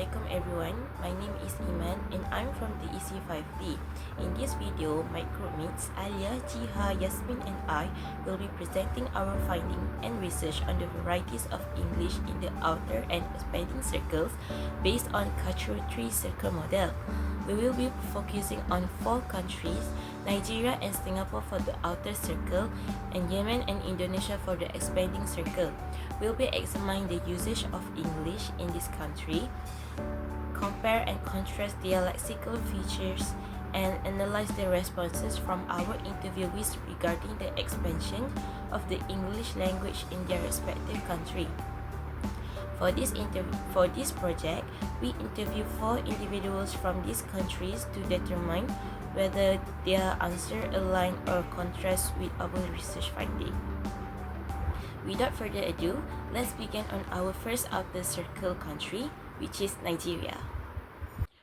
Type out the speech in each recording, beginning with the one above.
Assalamualaikum everyone, my name is Iman and I'm from the EC5D. In this video, my groupmates ALIEYA, Nurjiha, YASMIN and I will be presenting our finding and research on the varieties of English in the outer and expanding circles based on cultural tree circle model. We will be focusing on 4 countries, Nigeria and Singapore for the outer circle, and Yemen and Indonesia for the expanding circle. We'll be examining the usage of English in this country, compare and contrast their lexical features, and analyze the responses from our interviewees regarding the expansion of the English language in their respective country. For this project, we interview 4 individuals from these countries to determine whether their answer align or contrast with our research finding. Without further ado, let's begin on our first outer circle country, which is Nigeria.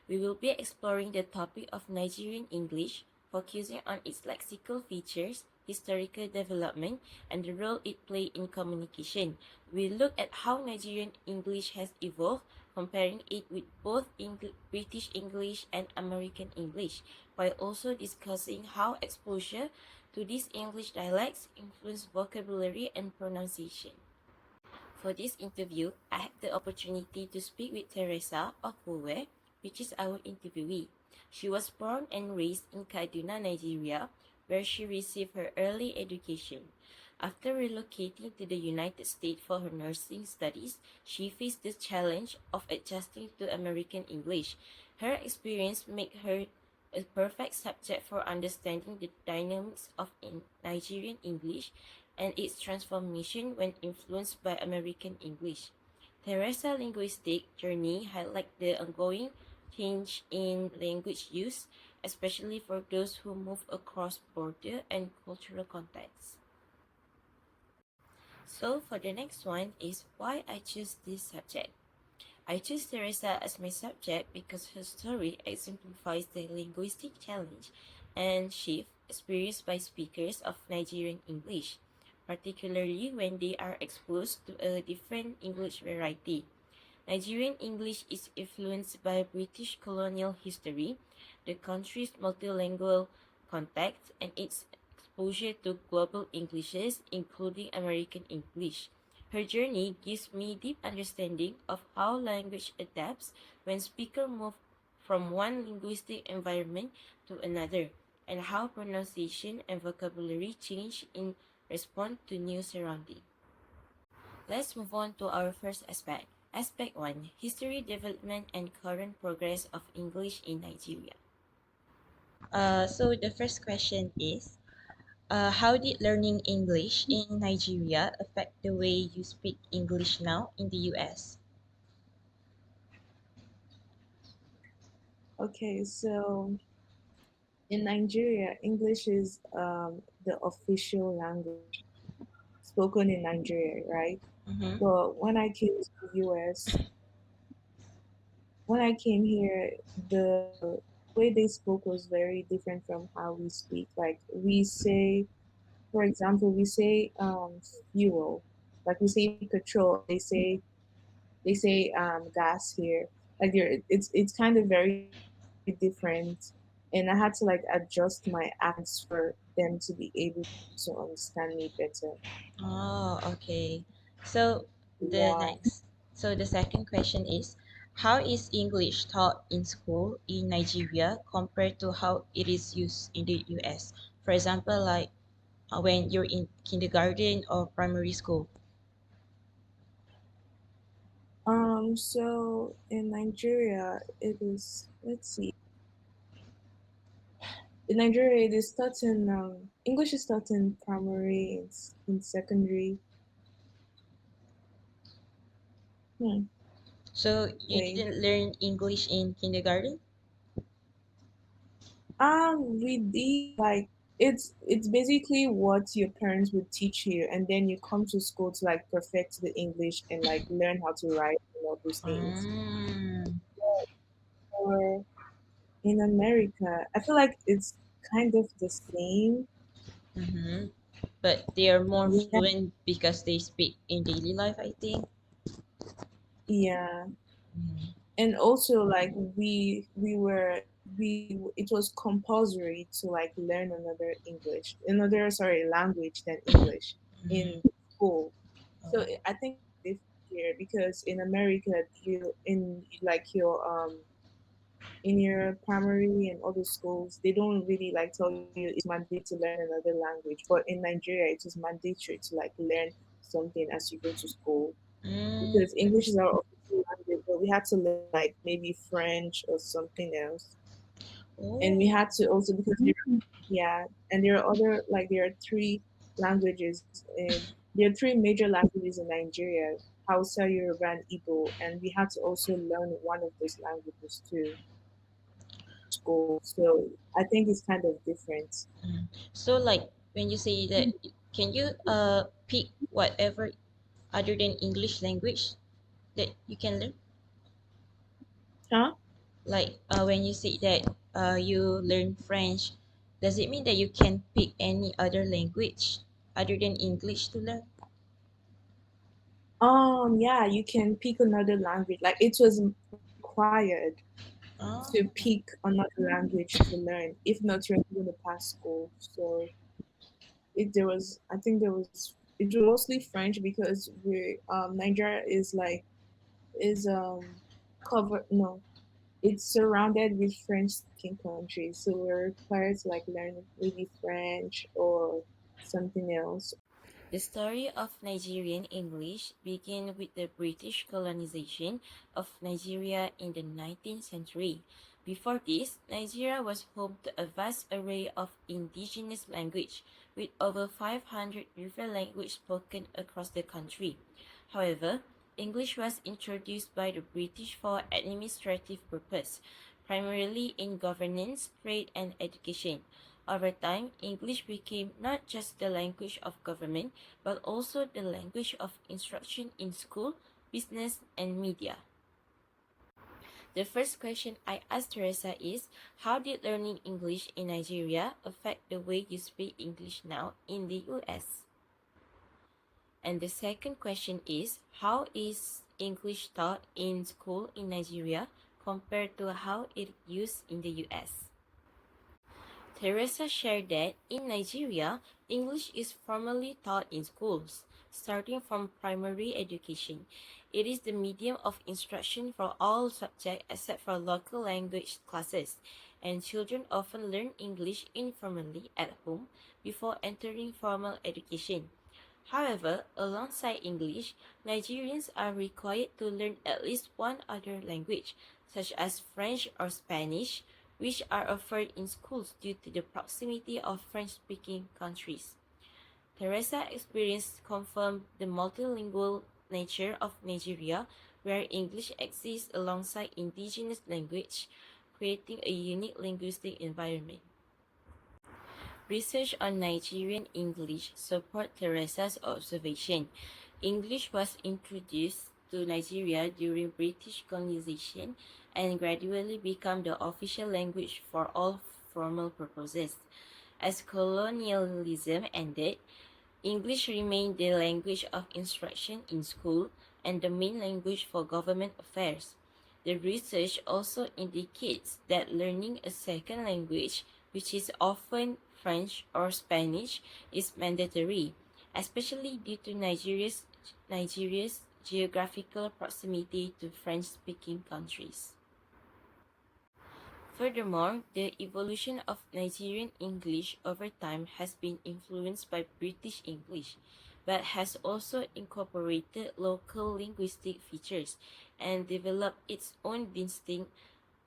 We will be exploring the topic of Nigerian English, focusing on its lexical features, historical development, and the role it plays in communication. We'll look at how Nigerian English has evolved, comparing it with both British English and American English, while also discussing how exposure to these English dialects influence vocabulary and pronunciation. For this interview, I had the opportunity to speak with Teresa of Voel, which is our interviewee. She was born and raised in Kaduna, Nigeria, where she received her early education. After relocating to the United States for her nursing studies, she faced the challenge of adjusting to American English. Her experience made her a perfect subject for understanding the dynamics of Nigerian English and its transformation when influenced by American English. Teresa's linguistic journey highlights the ongoing change in language use, especially for those who move across border and cultural contexts. So for the next one is why I choose this subject. I choose Teresa as my subject because her story exemplifies the linguistic challenge and shift experienced by speakers of Nigerian English, particularly when they are exposed to a different English variety. Nigerian English is influenced by British colonial history, the country's multilingual context, and its exposure to global Englishes, including American English. Her journey gives me deep understanding of how language adapts when speakers move from one linguistic environment to another, and how pronunciation and vocabulary change in response to new surroundings. Let's move on to our first aspect. Aspect 1. History, development, and current progress of English in Nigeria. So the first question is, how did learning English in Nigeria affect the way you speak English now in the US? Okay, so in Nigeria, English is the official language spoken in Nigeria, right? Mm-hmm. But when I came to the US, when I came here, the way they spoke was very different from how we speak. Like we say, for example, we say fuel, like we say petrol, they say gas here. Like it's kind of very different, and I had to like adjust my accents for them to be able to understand me better. Oh, okay. So the Yeah. next, so the second question is, how is English taught in school in Nigeria compared to how it is used in the US? For example, like when you're in kindergarten or primary school. So in Nigeria, it is. Let's see. In Nigeria, it is taught in English is taught in primary, in secondary. Hmm. So you Wait. didn't learn English in kindergarten? We did like it's basically what your parents would teach you, and then you come to school to like perfect the English and like learn how to write and all those things. Mm. Or in America, I feel like it's kind of the same. Mm-hmm. But they are more Yeah, fluent because they speak in daily life, I think. yeah. Mhm. and also like we were we it was compulsory to like learn another English, another sorry language than English in school. So I think it's different here because in America, you in like your in your primary and other schools, they don't really like tell you it's mandatory to learn another language. But in Nigeria, it is mandatory to like learn something as you go to school Mm. because English is our official language, but we had to learn like maybe French or something else. And we Oh. had to also because yeah, and there are other like there are three languages and there are three major languages in Nigeria: Hausa, Yoruba, and Igbo, and we had to also learn one of those languages too in school. So I think it's kind of different. Mm. So like when you say that, can you pick whatever other than English language that you can learn? Huh? Like when you say that you learn French, does it mean that you can pick any other language other than English to learn? Yeah, you can pick another language. Like it was required to Oh. pick another language to learn. If not, you're not going to pass school. So it there was I think there was it was mostly French because we Nigeria is like is covered no it's surrounded with French speaking countries, so we're required to like learn maybe French or something else. The story of Nigerian English began with the British colonization of Nigeria in the 19th century. Before this, Nigeria was home to a vast array of indigenous language, with over 500 different languages spoken across the country. However, English was introduced by the British for administrative purpose, primarily in governance, trade, and education. Over time, English became not just the language of government, but also the language of instruction in school, business, and media. The first question I asked Teresa is, how did learning English in Nigeria affect the way you speak English now in the US? And the second question is, how is English taught in school in Nigeria compared to how it used in the US? Teresa shared that in Nigeria, English is formally taught in schools, starting from primary education. It is the medium of instruction for all subjects except for local language classes, and children often learn English informally at home before entering formal education. However, alongside English, Nigerians are required to learn at least one other language, such as French or Spanish, which are offered in schools due to the proximity of French-speaking countries. Teresa's experience confirmed the multilingual nature of Nigeria, where English exists alongside indigenous language, creating a unique linguistic environment. Research on Nigerian English support Teresa's observation. English was introduced to Nigeria during British colonization and gradually became the official language for all formal purposes. As colonialism ended, English remained the language of instruction in school and the main language for government affairs. The research also indicates that learning a second language, which is often French or Spanish, is mandatory, especially due to Nigeria's geographical proximity to French-speaking countries. Furthermore, the evolution of Nigerian English over time has been influenced by British English, but has also incorporated local linguistic features and developed its own distinct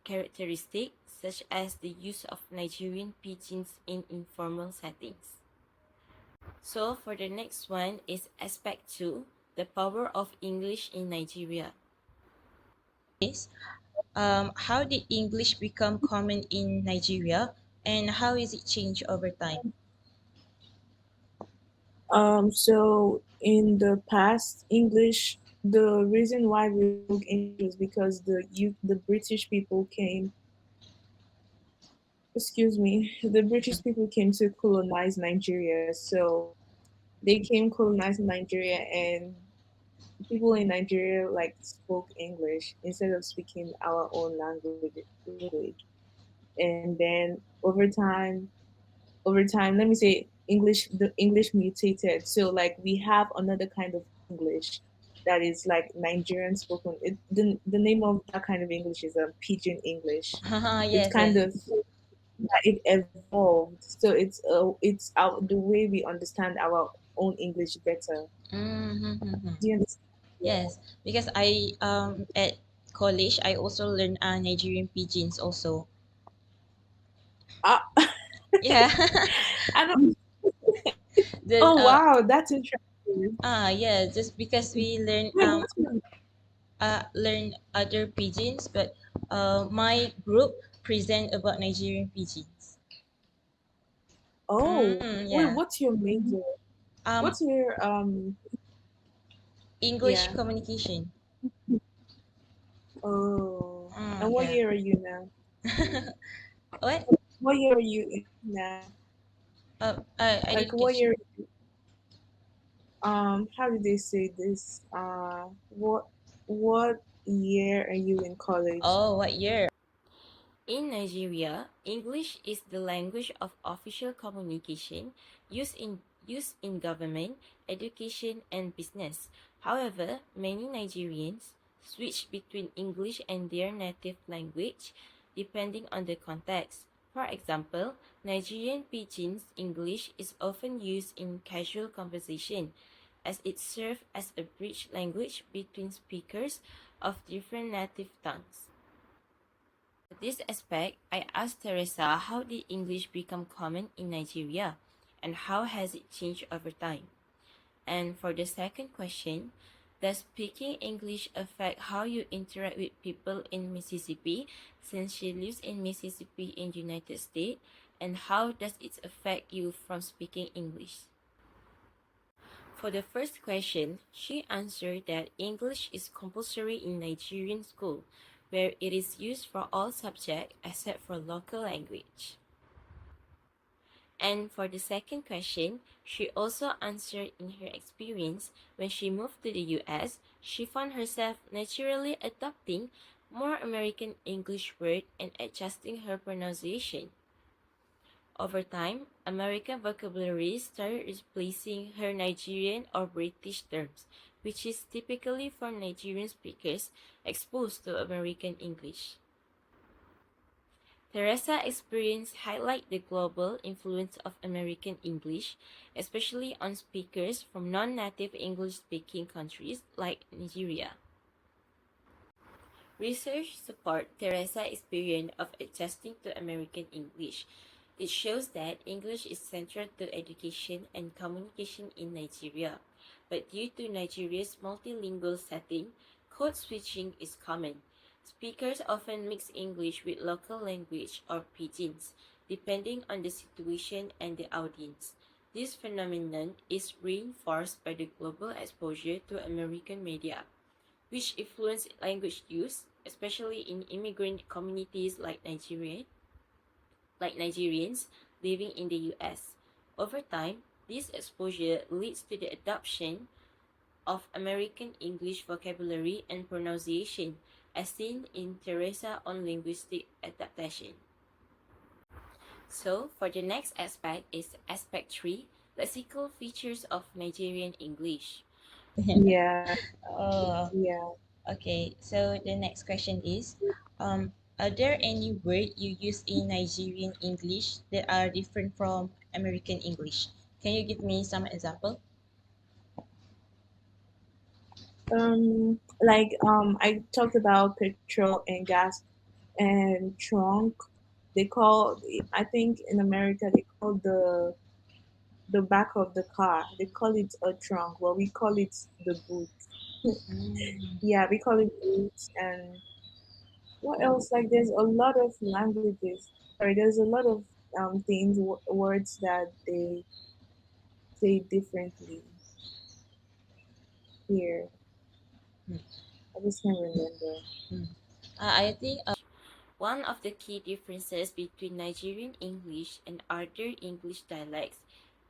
characteristics, such as the use of Nigerian pidgins in informal settings. So for the next one is aspect 2, the power of English in Nigeria. Yes. How did English become common in Nigeria, and how is it changed over time? So in the past, English, the reason why we spoke English was because the British people came, excuse me, the British people came to colonize Nigeria. So they came colonizing Nigeria and people in Nigeria like spoke English instead of speaking our own language. And then over time, let me say the English mutated. So like we have another kind of English that is like Nigerian spoken. The name of that kind of English is a pidgin English. It's Yes, kind yes. of it evolved. So it's our the way we understand our own English better. Mm-hmm. Do you understand? Yes, because I at college I also learned Nigerian pidgins also. Ah, Yeah. I don't. the Oh wow, that's interesting. yeah, just because we Wait, what's your learn other pidgins, but my group present about Nigerian pidgins. wait, Yeah. what's your major? Um, What's your English yeah. communication. Oh, and what Yeah. year are you now? What? What year are you in now? I Like didn't what catch. year? How did they say this? What year are you in college? Oh, what year? In Nigeria, English is the language of official communication used in government, education, and business. However, many Nigerians switch between English and their native language depending on the context. For example, Nigerian Pidgin's English is often used in casual conversation as it serves as a bridge language between speakers of different native tongues. For this aspect, I asked Teresa how did English become common in Nigeria and how has it changed over time? And for the second question, does speaking English affect how you interact with people in Mississippi since she lives in Mississippi in United States, and how does it affect you from speaking English? For the first question, she answered that English is compulsory in Nigerian school, where it is used for all subjects except for local language. And for the second question, she also answered in her experience when she moved to the US, she found herself naturally adopting more American English words and adjusting her pronunciation. Over time, American vocabulary started replacing her Nigerian or British terms, which is typically for Nigerian speakers exposed to American English. Teresa's experience highlight the global influence of American English, especially on speakers from non-native English-speaking countries like Nigeria. Research supports Teresa's experience of adjusting to American English. It shows that English is central to education and communication in Nigeria, but due to Nigeria's multilingual setting, code switching is common. Speakers often mix English with local language or pidgins, depending on the situation and the audience. This phenomenon is reinforced by the global exposure to American media, which influence language use, especially in immigrant communities like Nigerians living in the US. Over time, this exposure leads to the adoption of American English vocabulary and pronunciation, as seen in Teresa's own linguistic adaptation. So, for the next aspect is aspect 3, lexical features of Nigerian English. Yeah, Oh, yeah. okay. So the next question is, are there any word you use in Nigerian English that are different from American English? Can you give me some example? I talked about petrol and gas and trunk. They call, I think in America they call the back of the car. They call it a trunk. Well, we call it the boot. Mm, Yeah, we call it boot. And what else? Like there's a lot of languages. Sorry, there's a lot of things, words that they say differently here. mm, I just can't remember. mm. I think One of the key differences between Nigerian English and other English dialects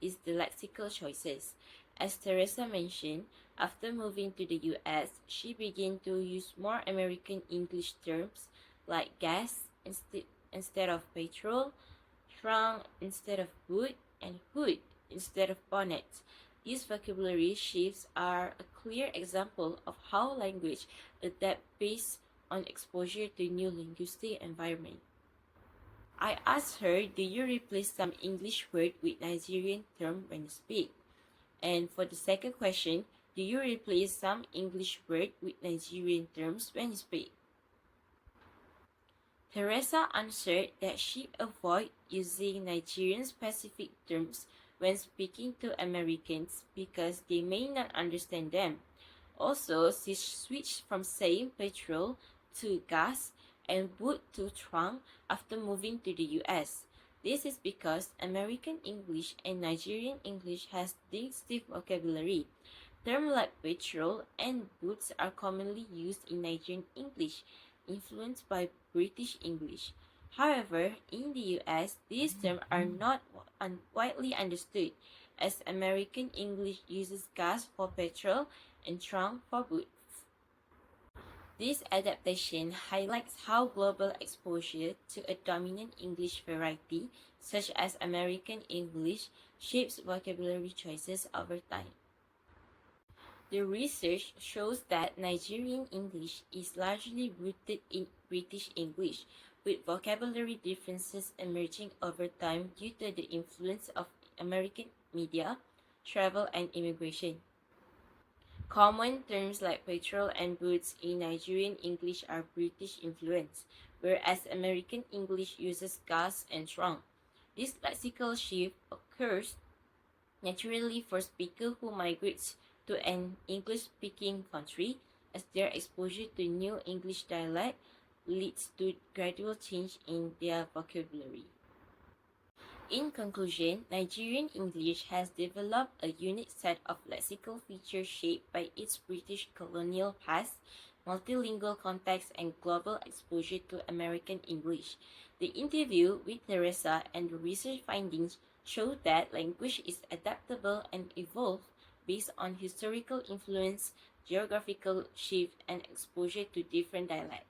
is the lexical choices. As Teresa mentioned, After moving to the US, she began to use more American English terms like gas instead of petrol, trunk instead of boot, and hood instead of bonnet. These vocabulary shifts are a clear example of how language adapts based on exposure to new linguistic environment. I asked her, do you replace some English word with Nigerian term when you speak? And for the second question, do you replace some English word with Nigerian terms when you speak? Teresa answered that she avoids using Nigerian specific terms when speaking to Americans because they may not understand them. Also, she switched from saying petrol to gas and boot to trunk after moving to the US. This is because American English and Nigerian English has distinctive vocabulary. Terms like petrol and boots are commonly used in Nigerian English, influenced by British English. However, in the US, these terms are not widely understood, as American English uses gas for petrol and trunk for boots. This adaptation highlights how global exposure to a dominant English variety, such as American English, shapes vocabulary choices over time. The research shows that Nigerian English is largely rooted in British English, with vocabulary differences emerging over time due to the influence of American media, travel, and immigration. Common terms like petrol and boots in Nigerian English are British influence, whereas American English uses gas and trunk. This lexical shift occurs naturally for speakers who migrate to an English-speaking country, as their exposure to new English dialect leads to gradual change in their vocabulary. In conclusion, Nigerian English has developed a unique set of lexical features shaped by its British colonial past, multilingual context, and global exposure to American English. The interview with Teresa and the research findings show that language is adaptable and evolves based on historical influence, geographical shift, and exposure to different dialects.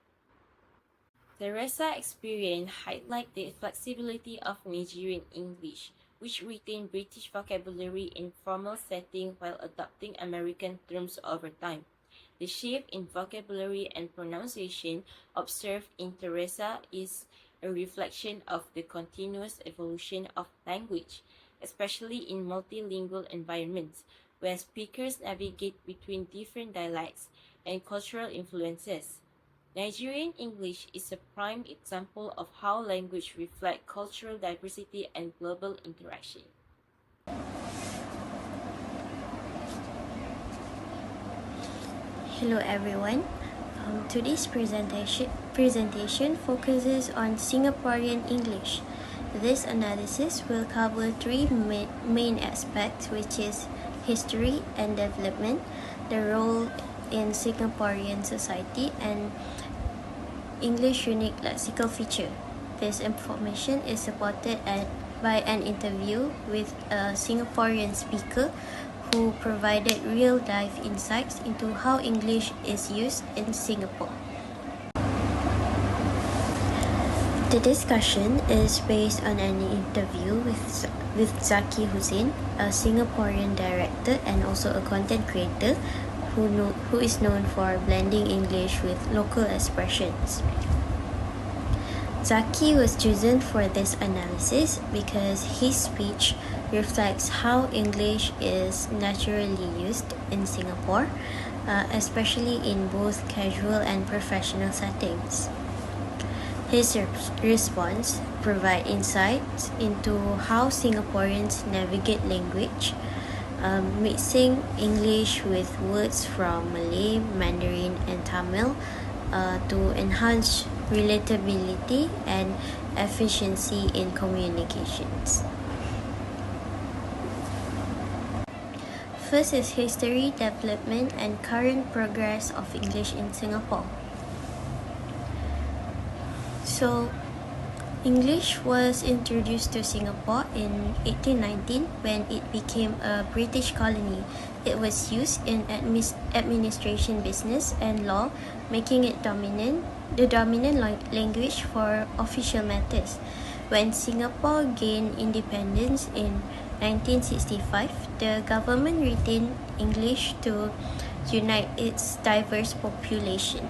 Teresa's experience highlights the flexibility of Nigerian English, which retains British vocabulary in formal settings while adopting American terms over time. The shift in vocabulary and pronunciation observed in Teresa is a reflection of the continuous evolution of language, especially in multilingual environments, where speakers navigate between different dialects and cultural influences. Nigerian English is a prime example of how language reflects cultural diversity and global interaction. Hello everyone. Today's presentation focuses on Singaporean English. This analysis will cover three main aspects, which is history and development, the role in Singaporean society, and English unique lexical feature. This information is supported by an interview with a Singaporean speaker who provided real-life insights into how English is used in Singapore. The discussion is based on an interview with Zaki Hussein, a Singaporean director and also a content creator who is known for blending English with local expressions. Zaki was chosen for this analysis because his speech reflects how English is naturally used in Singapore, especially in both casual and professional settings. His response provides insights into how Singaporeans navigate language, mixing English with words from Malay, Mandarin, and Tamil to enhance relatability and efficiency in communications. First is history, development, and current progress of English in Singapore. So, English was introduced to Singapore in 1819 when it became a British colony It was used in administration, business, and law, making it the dominant language for official matters. When Singapore gained independence in 1965, the government retained English to unite its diverse population.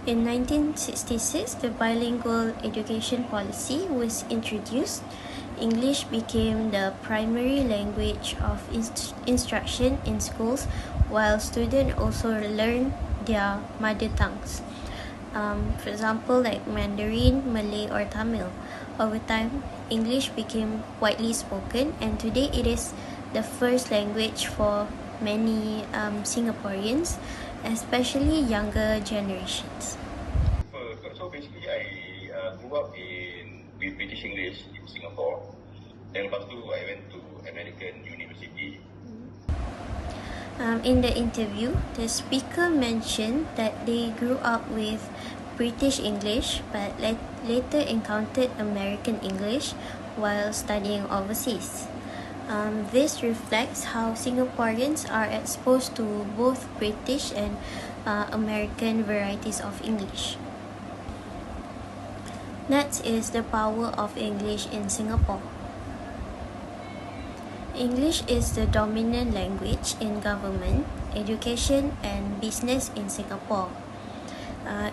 In 1966, the bilingual education policy was introduced. English became the primary language of instruction in schools, while students also learned their mother tongues. For example, like Mandarin, Malay, or Tamil. Over time, English became widely spoken, and today it is the first language for many Singaporeans, especially younger generations. So basically, I grew up with British English in Singapore. Then lepas tu, I went to American University. In the interview, the speaker mentioned that they grew up with British English but later encountered American English while studying overseas. This reflects how Singaporeans are exposed to both British and American varieties of English. Next is the power of English in Singapore. English is the dominant language in government, education, and business in Singapore.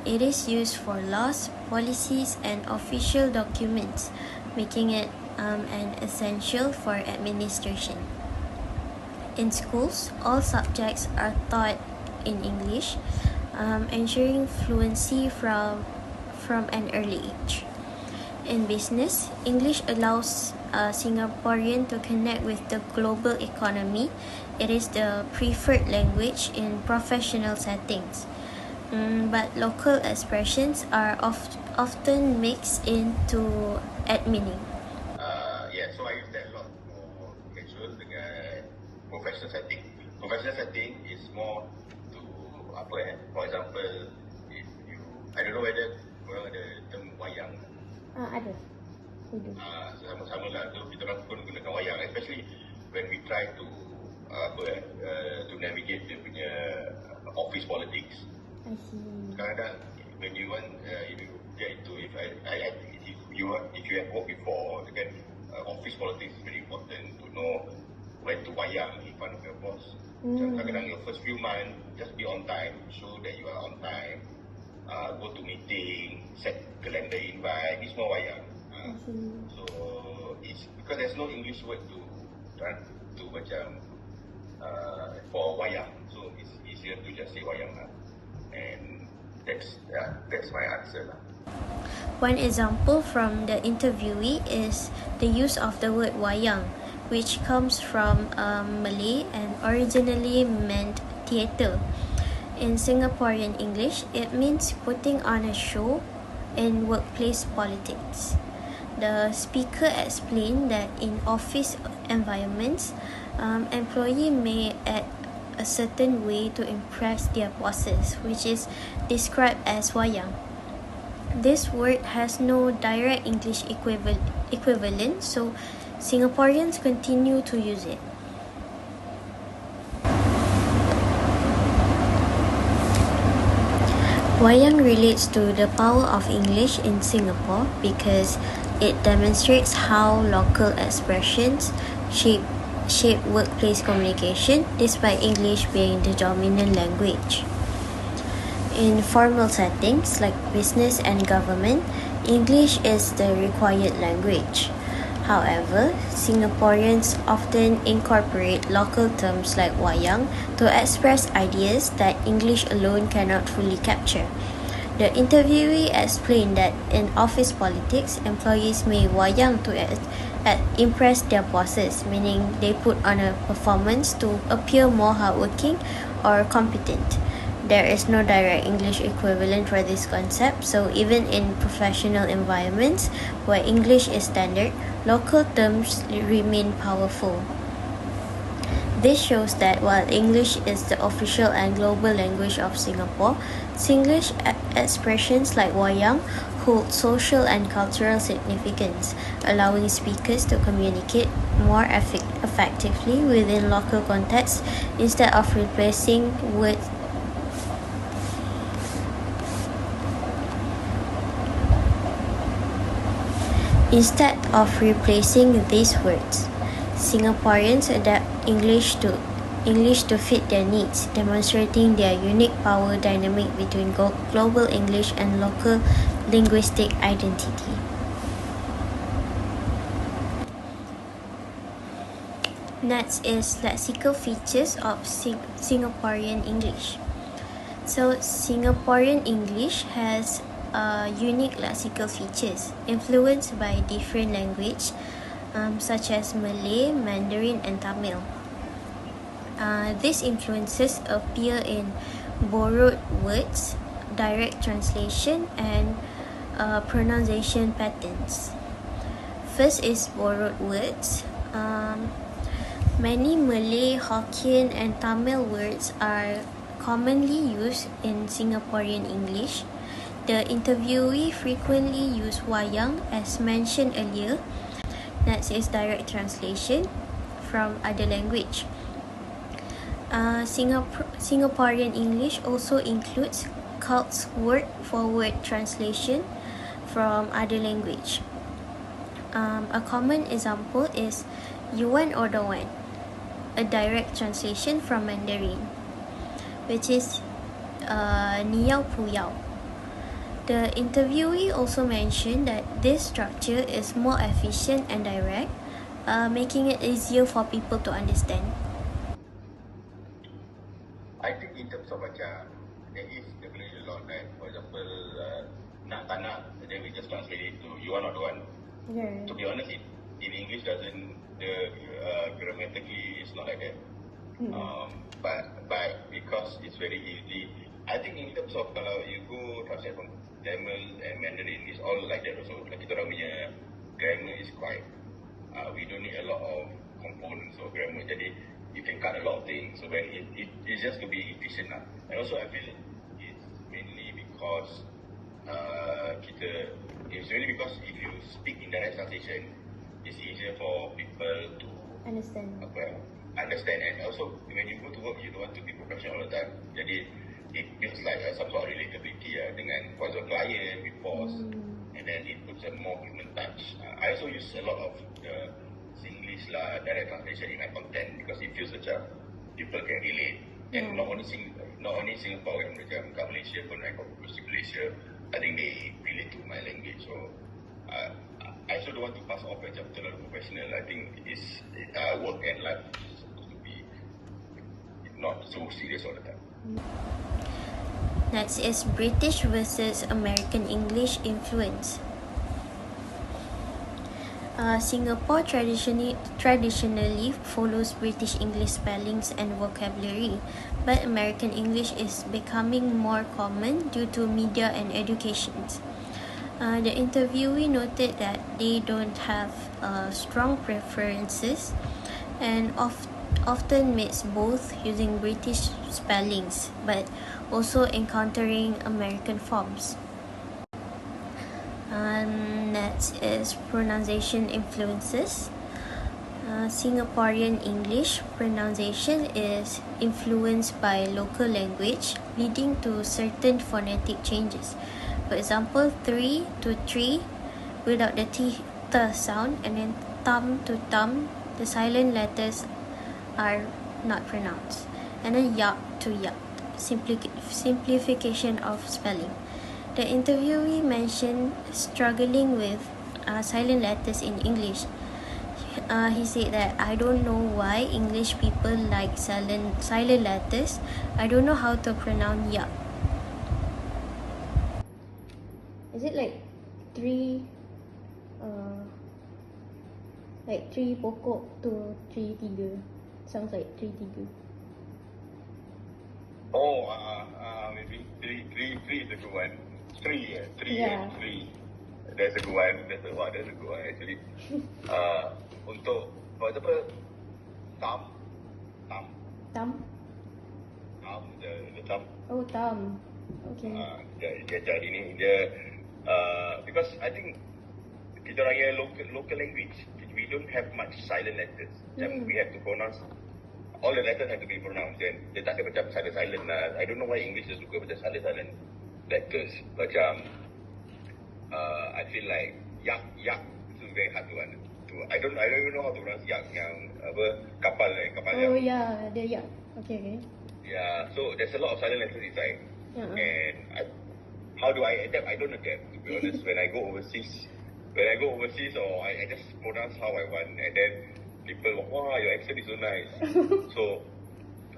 It is used for laws, policies, and official documents, making it an essential for administration. In schools, all subjects are taught in English, ensuring fluency from an early age. In business, English allows Singaporean to connect with the global economy. It is the preferred language in professional settings. But local expressions are often mixed into admining. So I use that a lot for casual dengan professional setting. Professional setting is more to for example, if you, I don't know whether korang ada term wayang. Ada. Sama-sama lah. So kita orang pun gunakan wayang, especially when we try to navigate dia punya office politics. I see. Kadang-kadang when you want, if you get into, if you have worked before, then office politics is very important to know when to wayang in front of your boss. Kadang-kadang your first few months, just be on time, show that you are on time. Go to meeting, set calendar invite, ni semua wayang. So it's because there's no English word to macam for wayang, so it's easier to just say wayang lah. And that's my answer lah. One example from the interviewee is the use of the word wayang, which comes from Malay and originally meant theatre. In Singaporean English, it means putting on a show in workplace politics. The speaker explained that in office environments, employee may act a certain way to impress their bosses, which is described as wayang. This word has no direct English equivalent, so Singaporeans continue to use it. Wayang relates to the power of English in Singapore because it demonstrates how local expressions shape workplace communication despite English being the dominant language. In formal settings like business and government, English is the required language. However, Singaporeans often incorporate local terms like wayang to express ideas that English alone cannot fully capture. The interviewee explained that in office politics, employees may wayang to impress their bosses, meaning they put on a performance to appear more hardworking or competent. There is no direct English equivalent for this concept, so even in professional environments where English is standard, local terms remain powerful. This shows that while English is the official and global language of Singapore, Singlish expressions like wayang hold social and cultural significance, allowing speakers to communicate more effectively within local contexts instead of replacing words. Instead of replacing these words, Singaporeans adapt English to fit their needs, demonstrating their unique power dynamic between global English and local linguistic identity. Next is lexical features of Singaporean English. So, Singaporean English has unique lexical features influenced by different language such as Malay, Mandarin, and Tamil. These influences appear in borrowed words, direct translation, and pronunciation patterns. First is borrowed words. Many Malay, Hokkien, and Tamil words are commonly used in Singaporean English. The interviewee frequently use wayang as mentioned earlier. Next is direct translation from other language. Singaporean English also includes cults word-for-word translation from other language. A common example is "You want or don't want," a direct translation from Mandarin, which is "Ni yao pu yao." The interviewee also mentioned that this structure is more efficient and direct, making it easier for people to understand. I think in terms of macam, there is definitely a lot, right? For example, nak tak nak, then we just translate it to you want or don't want. Yeah. To be honest, in English grammatically it's not like that. But because it's very easy, I think in terms of kalau you go translate from Tamil and Mandarin, it's all like that also. Like kita orang punya grammar is quite, we don't need a lot of components of grammar. Jadi you can cut a lot of things. So when it's just to be efficient lah. And also I feel it's mainly because it's really because if you speak in direct translation, it's easier for people to Understand. Understand. And also when you go to work, you don't want to be professional all the time. Jadi it feels like some sort of relatability dengan for example client, with boss, and then it puts a more human touch. I also use a lot of the Singlish lah, direct translation in my content because it feels macam people can relate. And not only Singapore, macam kat Malaysia pun, I got people in Malaysia, I think they relate to my language. So I also don't want to pass off macam terlalu professional. I think it's work and life is supposed to be not so serious all the time. Next is British versus American English influence. Singapore traditionally follows British English spellings and vocabulary, but American English is becoming more common due to media and education. The interviewee noted that they don't have strong preferences and often mix both using British spellings but also encountering American forms. Next is pronunciation influences. Singaporean English pronunciation is influenced by local language, leading to certain phonetic changes. For example, 3 to 3 without the t sound, and then thumb to thumb, the silent letters are not pronounced. And then yak to yak, simplification of spelling. The interviewee mentioned struggling with silent letters in English. He said that I don't know why English people like silent letters. I don't know how to pronounce yak. Is it like three pokok to three tiga? Sounds like three tiga. Oh, maybe three is a good one. Three. That's a good one. That's a good one actually. Untuk for example, thumb, the thumb. Oh, thumb. Okay. Jari ni dia because I think kita orang yang local language, we don't have much silent letters. Macam we have to pronounce, all the letters have to be pronounced. Dan dia tak ada macam silent lah. I don't know why English dia suka macam silent letters. Macam I feel like yak itu very hard to I don't even know how to pronounce yak, yang apa, kapal yak. Oh yeah, the yak. Okay. Yeah, so there's a lot of silent letters inside. And how do I adapt? I don't adapt, to be honest. When I go overseas or I just pronounce how I want, and then people, wow, your accent is so nice. So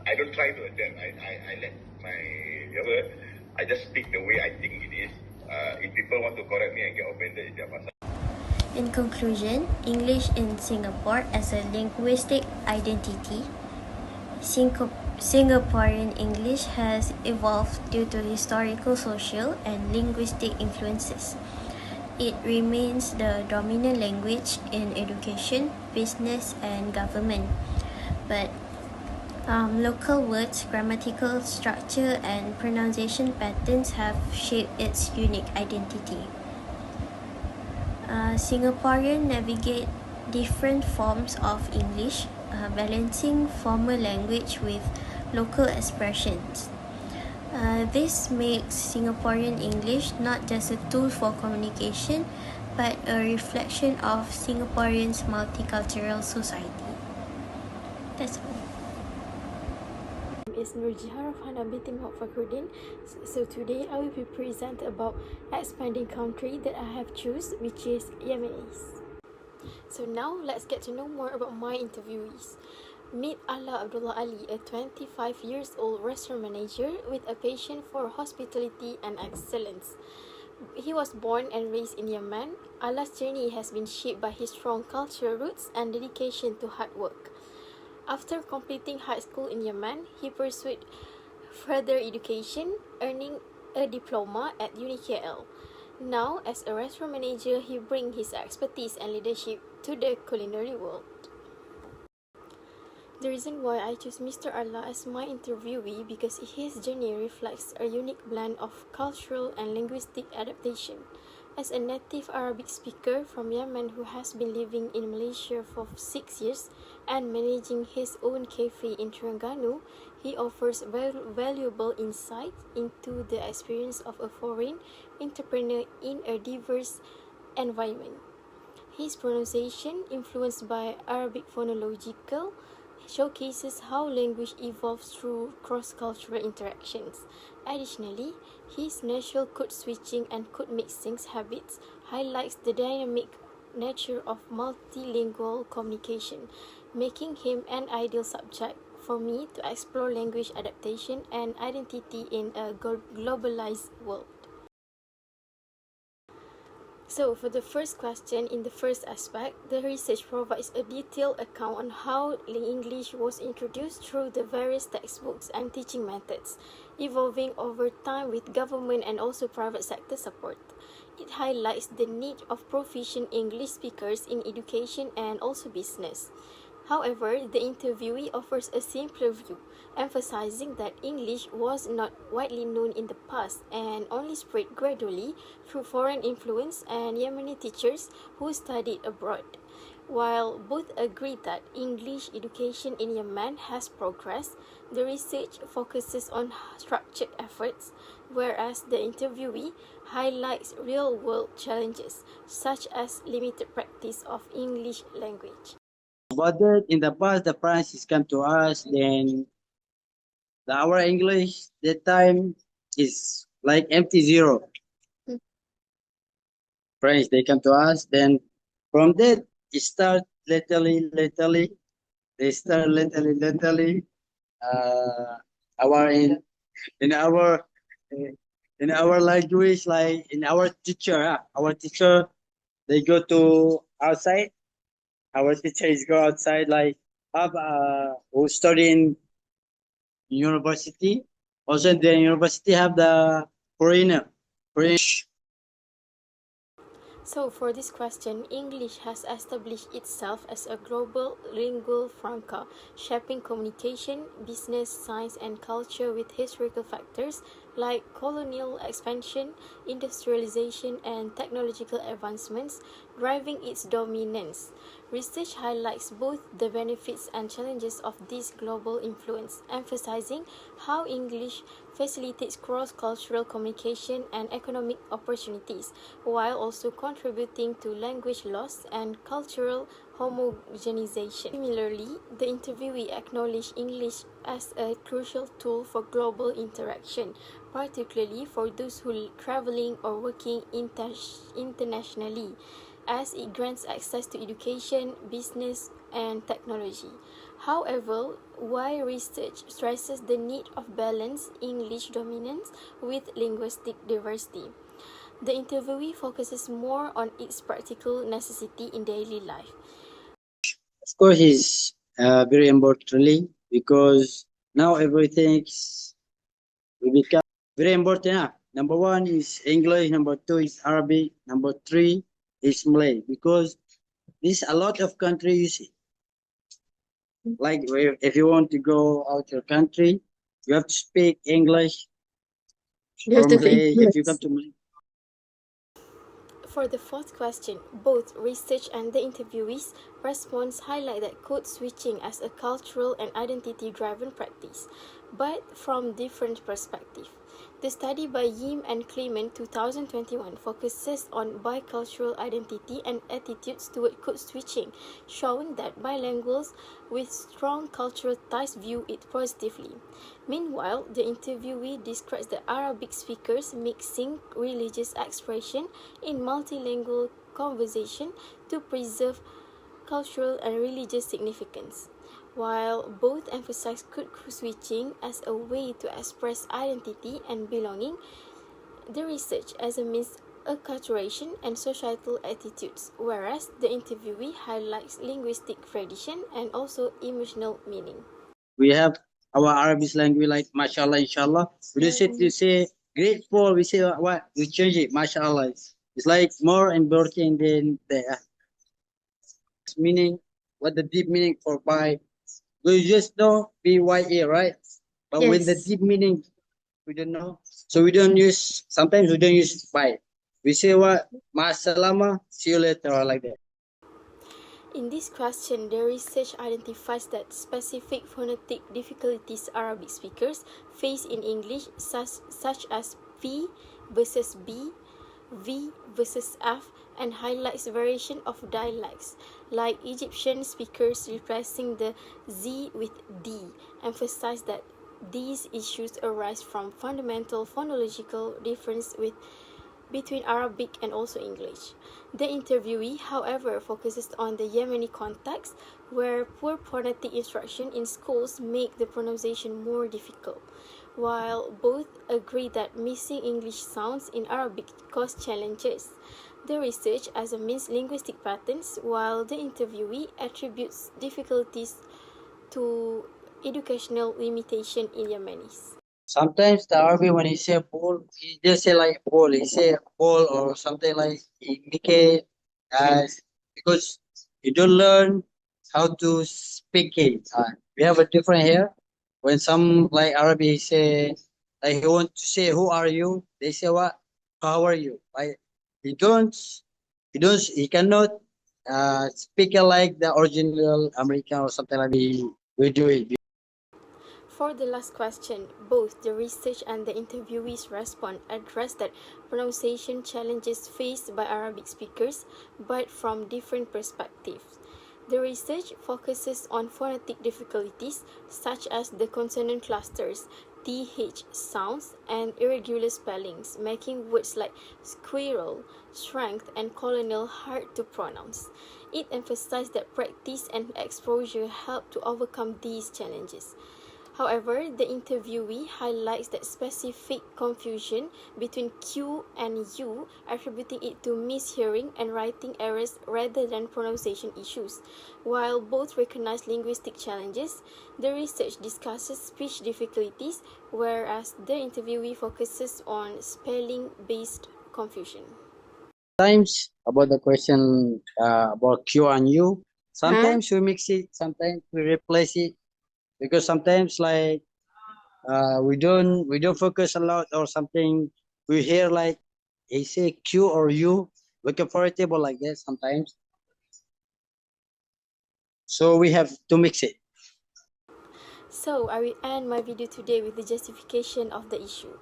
I don't try to adapt. I let I just speak the way I think it is. If people want to correct me and get offended, it's their pasal. In conclusion, English in Singapore as a linguistic identity, Singaporean English has evolved due to historical, social, and linguistic influences. It remains the dominant language in education, business, and government. But local words, grammatical structure, and pronunciation patterns have shaped its unique identity. Singaporeans navigate different forms of English, balancing formal language with local expressions. This makes Singaporean English not just a tool for communication, but a reflection of Singaporeans' multicultural society. That's all. Is Nurjiha, Rafhana, BINTI, FAKRUDIN. So today I will be present about expanding country that I have choose, which is Yemen. So now let's get to know more about my interviewees. Meet Ala Abdullah Ali, a 25 years old restaurant manager with a passion for hospitality and excellence. He was born and raised in Yemen. Ala's journey has been shaped by his strong cultural roots and dedication to hard work. After completing high school in Yemen, he pursued further education, earning a diploma at UniKL. Now, as a restaurant manager, he brings his expertise and leadership to the culinary world. The reason why I chose Mr. Ala as my interviewee because his journey reflects a unique blend of cultural and linguistic adaptation. As a native Arabic speaker from Yemen who has been living in Malaysia for 6 years and managing his own cafe in Terengganu, he offers valuable insight into the experience of a foreign entrepreneur in a diverse environment. His pronunciation, influenced by Arabic phonological, showcases how language evolves through cross-cultural interactions. Additionally, his natural code switching and code mixing habits highlights the dynamic nature of multilingual communication, making him an ideal subject for me to explore language adaptation and identity in a globalized world. So for the first question, in the first aspect, the research provides a detailed account on how English was introduced through the various textbooks and teaching methods, evolving over time with government and also private sector support. It highlights the need of proficient English speakers in education and also business. However, the interviewee offers a simpler view, emphasizing that English was not widely known in the past and only spread gradually through foreign influence and Yemeni teachers who studied abroad. While both agree that English education in Yemen has progressed, the research focuses on structured efforts, whereas the interviewee highlights real-world challenges, such as limited practice of English language. About that, in the past, the Francis come to us, then our English that time is like empty zero. French, they come to us, then from that, it start literally, they start literally, our in our language, like in our teacher, they go to outside. Our teachers go outside, like who study in university. Also, the university have the foreigner. So for this question, English has established itself as a global lingua franca, shaping communication, business, science, and culture with historical factors like colonial expansion, industrialization, and technological advancements, driving its dominance. Research highlights both the benefits and challenges of this global influence, emphasizing how English facilitates cross-cultural communication and economic opportunities, while also contributing to language loss and cultural homogenization. Similarly, the interviewee acknowledged English as a crucial tool for global interaction, particularly for those who are traveling or working internationally, as it grants access to education, business, and technology. However, while research stresses the need of balance English dominance with linguistic diversity, the interviewee focuses more on its practical necessity in daily life. Of course, it's very important really because now everything's will become very important. Number one is English, number two is Arabic, number three is Malay because this a lot of countries like if you want to go out your country, you have to speak English or Malay. If you come to Malay, For the fourth question, both research and the interviewee's response highlight that code switching as a cultural and identity-driven practice, but from different perspectives. The study by Yim and Clement 2021 focuses on bicultural identity and attitudes toward code switching, showing that bilinguals with strong cultural ties view it positively. Meanwhile, the interviewee describes the Arabic speakers mixing religious expression in multilingual conversation to preserve cultural and religious significance. While both emphasize code switching as a way to express identity and belonging, the research as a means acculturation and societal attitudes, whereas the interviewee highlights linguistic tradition and also emotional meaning. we have our Arabic language like mashallah, inshallah. We say grateful, we say what? We change it, mashallah. It's like more important than the meaning, what the deep meaning for by. We just know BYA, right? But when the deep meaning, we don't know. So we don't use, sometimes we don't use by. We say what? Masalama, see you later, or like that. In this question, the research identifies that specific phonetic difficulties Arabic speakers face in English, such as P versus B, V versus F, and highlights variation of dialects, like Egyptian speakers replacing the Z with D, emphasize that these issues arise from fundamental phonological difference between Arabic and also English. The interviewee, however, focuses on the Yemeni context, where poor phonetic instruction in schools make the pronunciation more difficult. While both agree that missing English sounds in Arabic cause challenges, the research examines linguistic patterns, while the interviewee attributes difficulties to educational limitation in Yemenis. Sometimes the Arabic, when he say ball, he just say like ball. He say ball or something like he indicate as because you don't learn how to speak it. We have a different here. When some like Arabic he say like he want to say who are you? They say what? How are you? Like he don't he cannot speak it like the original American or something like we do it. For the last question, both the research and the interviewee's response address that pronunciation challenges faced by Arabic speakers, but from different perspectives. The research focuses on phonetic difficulties such as the consonant clusters, TH sounds, and irregular spellings, making words like squirrel, strength, and colonel hard to pronounce. It emphasized that practice and exposure help to overcome these challenges. However, the interviewee highlights that specific confusion between Q and U, attributing it to mishearing and writing errors rather than pronunciation issues. While both recognize linguistic challenges, the research discusses speech difficulties, whereas the interviewee focuses on spelling-based confusion. Sometimes about the question about Q and U, sometimes we mix it, sometimes we replace it because sometimes like We don't focus a lot or something. We hear like he say Q or U, we comfortable like that sometimes. So we have to mix it. So, I will end my video today with the justification of the issue.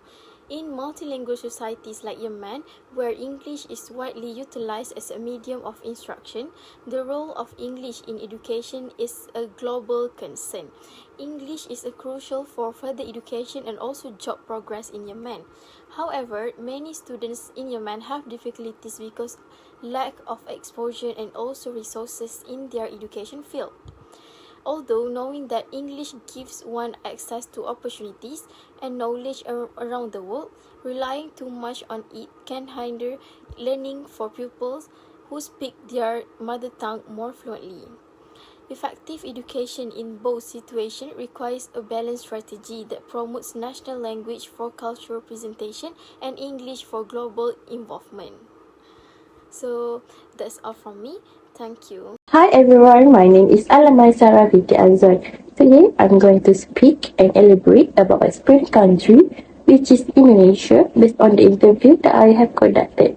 In multilingual societies like Yemen, where English is widely utilized as a medium of instruction, the role of English in education is a global concern. English is crucial for further education and also job progress in Yemen. However, many students in Yemen have difficulties because lack of exposure and also resources in their education field. Although knowing that English gives one access to opportunities and knowledge around the world, relying too much on it can hinder learning for pupils who speak their mother tongue more fluently. Effective education in both situations requires a balanced strategy that promotes national language for cultural presentation and English for global involvement. So that's all from me. Thank you. Hi everyone, my name is MAISARA with the AZUAN. Today I'm going to speak and elaborate about my spring country, which is Indonesia, based on the interview that I have conducted.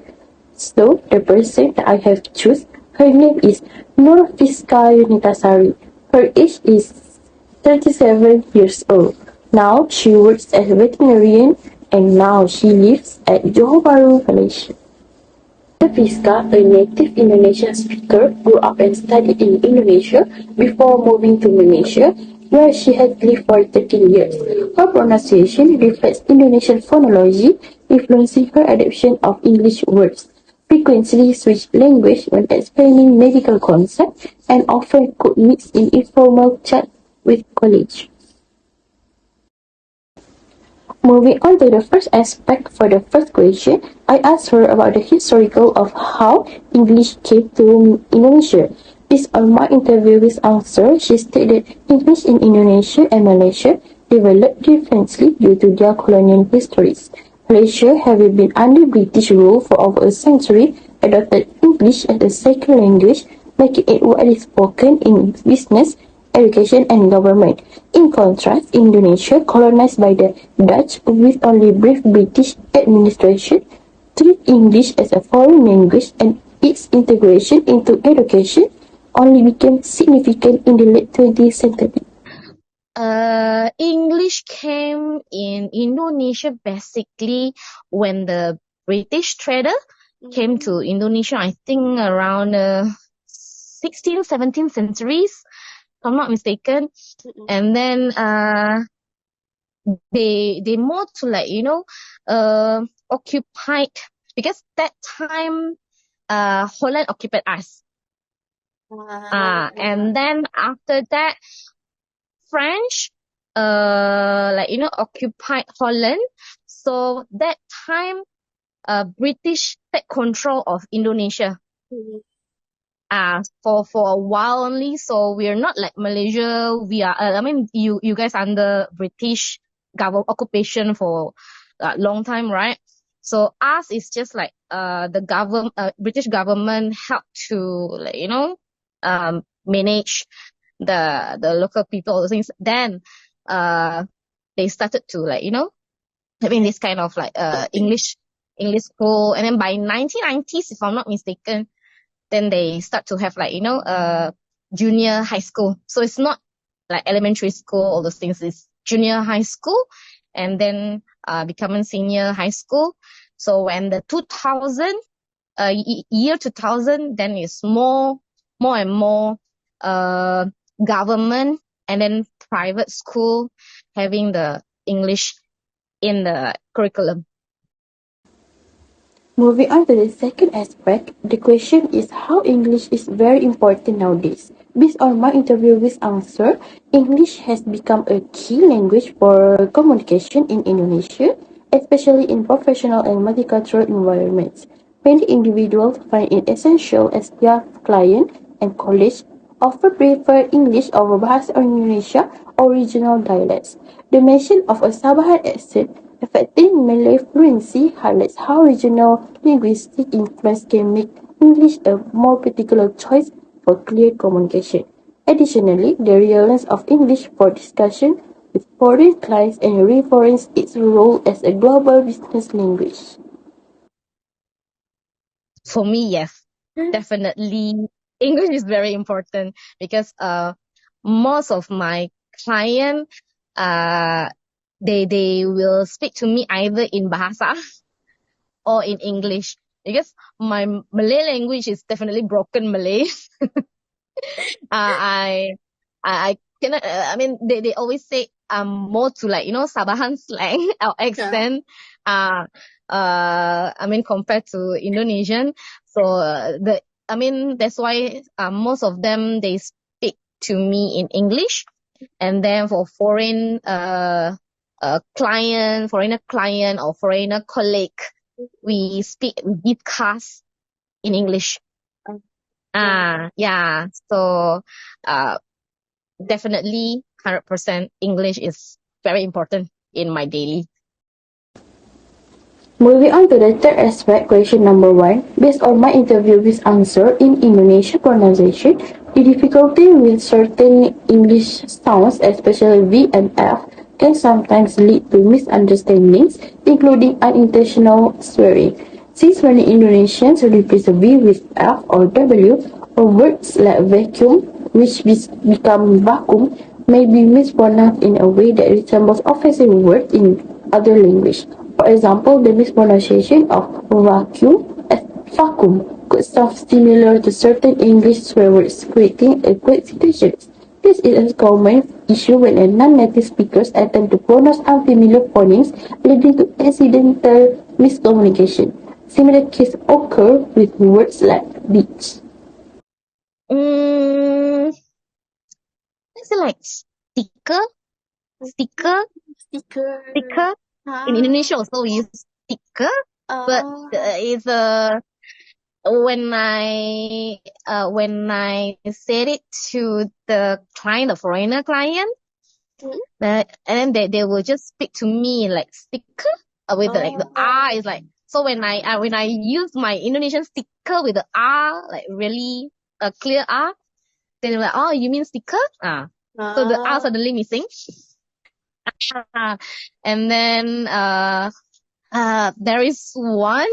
So, the person that I have chosen, her name is Nurjiha. Her age is 37 years old. Now she works as a veterinarian and now she lives at Johor Bahru, Malaysia. Fiska, a native Indonesian speaker, grew up and studied in Indonesia before moving to Malaysia, where she had lived for 13 years. Her pronunciation reflects Indonesian phonology, influencing her adoption of English words. Frequently switched language when explaining medical concepts and often could mix in informal chat with colleagues. Moving on to the first aspect for the first question, I asked her about the historical of how English came to Indonesia. Based on my interviewee's answer, she stated English in Indonesia and Malaysia developed differently due to their colonial histories. Malaysia, having been under British rule for over a century, adopted English as a second language, making it widely spoken in business, education and government. In contrast, Indonesia, colonized by the Dutch with only brief British administration, treated English as a foreign language and its integration into education only became significant in the late 20th century. English came in Indonesia basically when the British trader came to Indonesia, I think around 16th, 17th centuries, if I'm not mistaken. And then they more to occupied, because that time Holland occupied us. And then after that French occupied Holland. So that time British take control of Indonesia. For a while only. So we're not like Malaysia. We are you guys under British occupation for a long time, right? So us is just like the British government helped to manage the local people, all those things. Then they started to having this kind of English school, and then by 1990s, if I'm not mistaken, then they start to have junior high school. So it's not like elementary school, all those things. It's junior high school, and then becoming senior high school. So when the year 2000, then it's more and more government and then private school having the English in the curriculum. Moving on to the second aspect, the question is how English is very important nowadays. Based on my interviewee's answer, English has become a key language for communication in Indonesia, especially in professional and multicultural environments. Many individuals find it essential as their client and colleagues often prefer English over Bahasa Indonesia or regional dialects. The mention of a Sabahan accent affecting Malay fluency highlights how regional linguistic influence can make English a more particular choice for clear communication. Additionally, the reliance of English for discussion with foreign clients and reinforce its role as a global business language? For me, yes, definitely. English is very important because most of my client they will speak to me either in Bahasa or in English because my Malay language is definitely broken Malay. I I cannot. I mean, they always say more to like Sabahan slang or accent. I mean compared to Indonesian. So that's why most of them they speak to me in English, and then for foreigner client or foreigner colleague, we discuss in English. Yeah. So definitely 100% English is very important in my daily. Moving on to the third aspect, question number 1. Based on my interview with answer in Indonesian pronunciation, the difficulty with certain English sounds, especially V and F, can sometimes lead to misunderstandings, including unintentional swearing. Since many Indonesians replace V with F or W, or words like vacuum, which become vacuum, may be mispronounced in a way that resembles offensive words in other language. For example, the mispronunciation of vacuum as vacuum could sound similar to certain English swear words, creating awkward situations. This is a common issue when a non-native speakers attempt to pronounce unfamiliar phonemes, leading to accidental miscommunication. Similar cases occur with words like beach. Is it like sticker? Sticker? Sticker. In Indonesia also we use sticker, but it's when I said it to the client, the foreigner client, and then they will just speak to me like sticker with the R is like, so when I use my Indonesian sticker with the R, like really a clear R, then they're like, oh, you mean sticker? So the R suddenly missing. And then there is one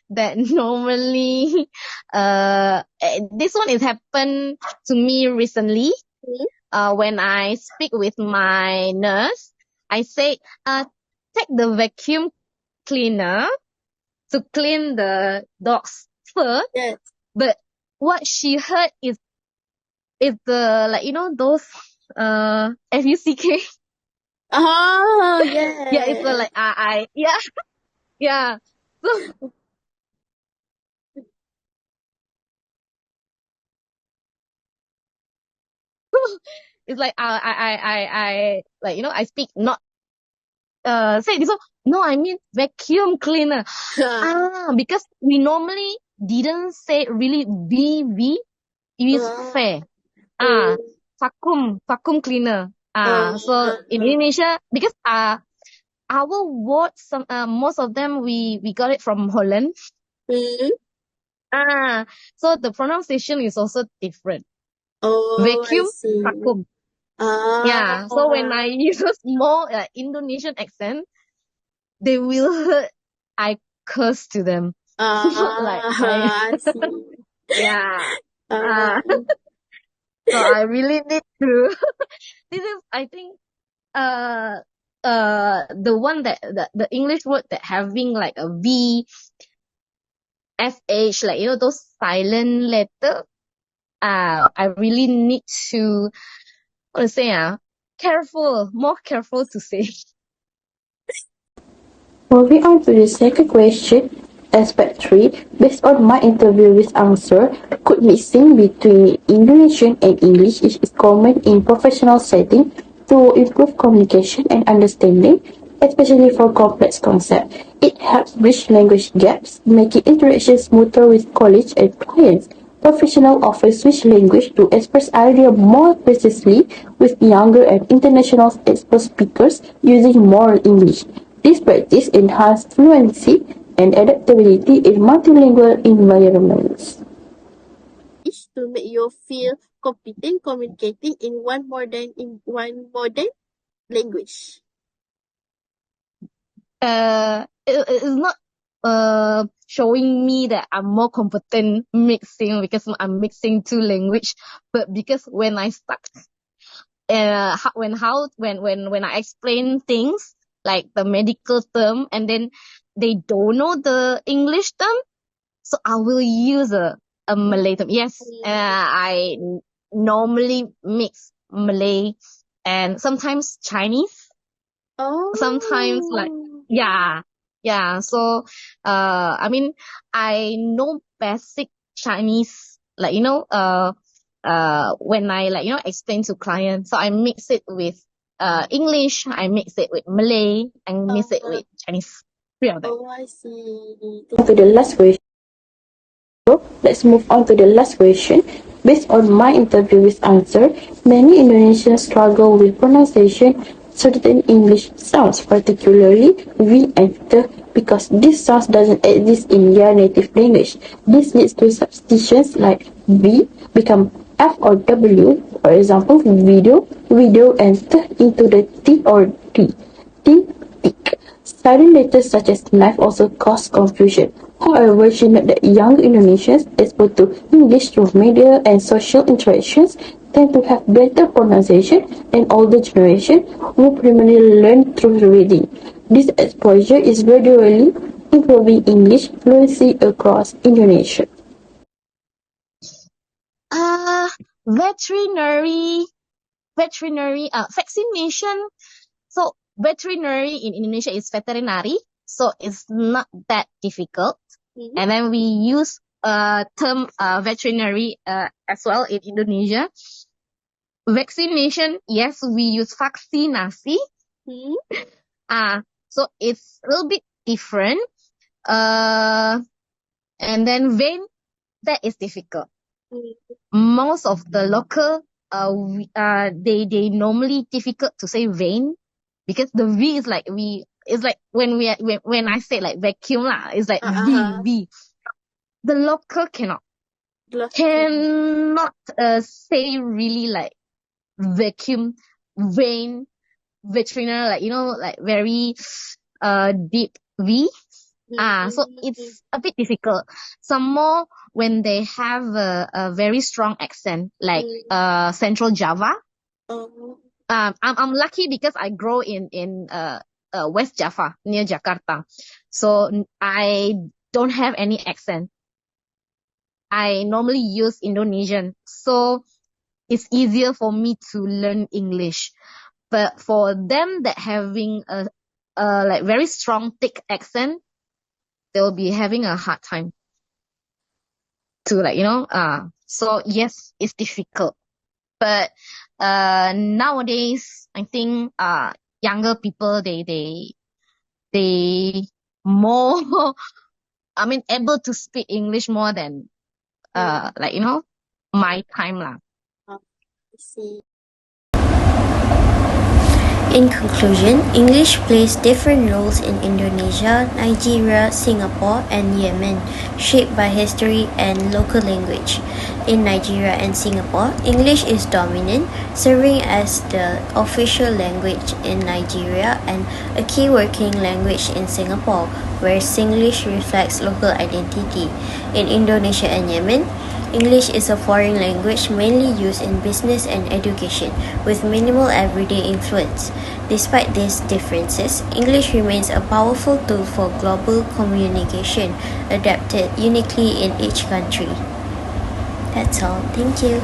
that normally this one is happened to me recently. When I speak with my nurse, I say take the vacuum cleaner to clean the dog's fur. Yes. But what she heard is the those FUCK. Oh, yeah. Yeah, it's like yeah. So it's like I like I speak not say this one. No, I mean vacuum cleaner. Because we normally didn't say really VV. It is fair. Vacuum cleaner. So in Indonesia, because our words most of them we got it from Holland. So the pronunciation is also different. Vacuum, I see. vacuum. Yeah. So when I use more Indonesian accent, they will heard I curse to them. Like I see. yeah. So I really need to. This is, I think, the one that the English word that having like a V, FH, like those silent letter. I really need to, what to say, more careful to say. Moving on to the second question, aspect 3, based on my interview with answer, could mixing between Indonesian and English is common in professional setting to improve communication and understanding, especially for complex concepts. It helps bridge language gaps, making interactions smoother with colleagues and clients. Professional often switch language to express ideas more precisely with younger and international expert speakers using more English. This practice enhances fluency and adaptability in multilingual environments. To make you feel competent communicating in one modern language? It is not showing me that I'm more competent mixing because I'm mixing two language, but because when I start when I explain things like the medical term and then they don't know the English term, so I will use a Malay term. Yes, I normally mix Malay and sometimes Chinese. Sometimes like yeah. So I mean I know basic Chinese, like when I explain to clients, so I mix it with English, I mix it with Malay, and mix it with Chinese. Three of them. I see. To the last question. Let's move on to the last question. Based on my interviewee's answer, many Indonesians struggle with pronunciation certain English sounds, particularly V and T, because this sound doesn't exist in their native language. This leads to substitutions like V become F or W, for example, video, and T into the T or T. Thick. Silent letters such as knife also cause confusion. However, she noted that young Indonesians exposed to English through media and social interactions tend to have better pronunciation than older generation who primarily learn through reading. This exposure is gradually improving English fluency across Indonesia. Veterinary vaccination. So veterinary in Indonesia is veterinary, so it's not that difficult. And then we use term veterinary as well in Indonesia. Vaccination, yes, we use vaksinasi. So it's a little bit different. And then vein, that is difficult. Most of the local they normally difficult to say vein because the V is like it's like when I say like vacuum lah, it's like V. The local cannot say really like vacuum, vein, veterinary, like like very deep V. So it's a bit difficult. Some more when they have a very strong accent, like Central Java. I'm lucky because I grow in West Java near Jakarta, so I don't have any accent. I normally use Indonesian, so it's easier for me to learn English. But for them that having a like very strong thick accent, they'll be having a hard time to so yes, it's difficult. But nowadays I think younger people they more able to speak English more than my time lah. In conclusion, English plays different roles in Indonesia, Nigeria, Singapore, and Yemen, shaped by history and local language. In Nigeria and Singapore, English is dominant, serving as the official language in Nigeria and a key working language in Singapore, where Singlish reflects local identity. In Indonesia and Yemen, English is a foreign language mainly used in business and education, with minimal everyday influence. Despite these differences, English remains a powerful tool for global communication, adapted uniquely in each country. That's all. Thank you.